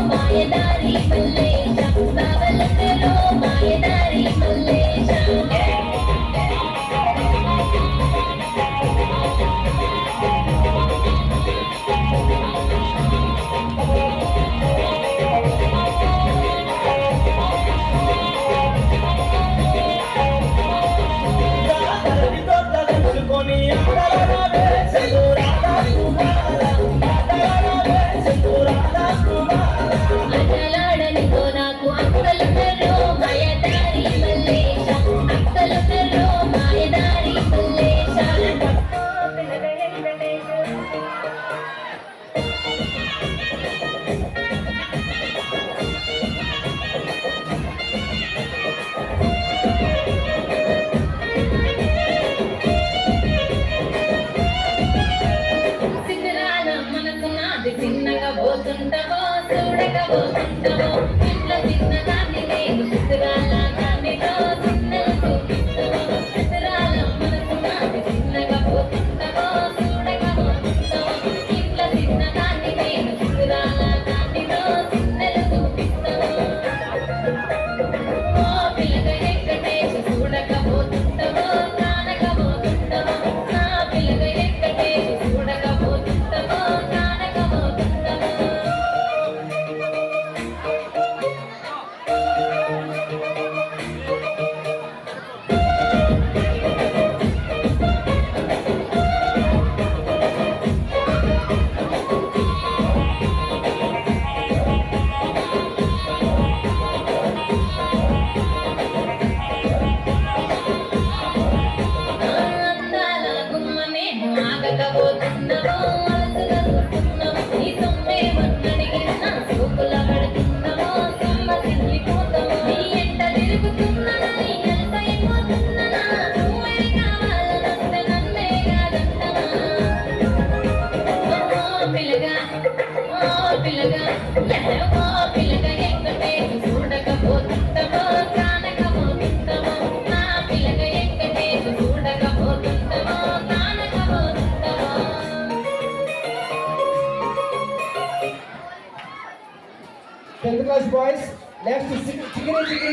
మాయదారి మల్లేశ బావలందరూ మాయదారి మల్లేశ చిన్నగా పోతుంటావో చూడకపోతుంటావో ఇంట్లో చిన్నదాన్ని నేను చిత్రాల దానిలో చిన్నలు చూపిస్తావో చిత్రాల మనసు నాది చిన్నగా పోతుంటావో చూడకపోతుంటావో ఇంట్లో చిన్నదాన్ని నేను చిత్రాల దానిలో చిన్నలు చూపిస్తావో ఓ పిల్లగా ఎక్కటేసి చూడకపోతుంటావో కానకపోతుంటావో నా పిల్లగా ఎక్కటేసి చూడకపోతుంటావో ఆగకపోతున్నావో అలసగా చూస్తున్నావో నీ సొమ్మే మన్నడిగినా సోకుల పడుతున్నావో సమ్మ తిరిగిపోతావో నీ ఎంట తిరుగుతున్నానా నీ ఎంత అయిపోతున్నానా నువ్వే కావాలనొస్తే నన్నే కాదంటావా ఓ పిల్లగా ఓ పిల్లగా ఎక్కడే చూడకపోతుంటావో కానకపోతుంటావో నా పిల్లగా ఎక్కడే చూడకపోతుంటావో 10th class boys, left to chicken.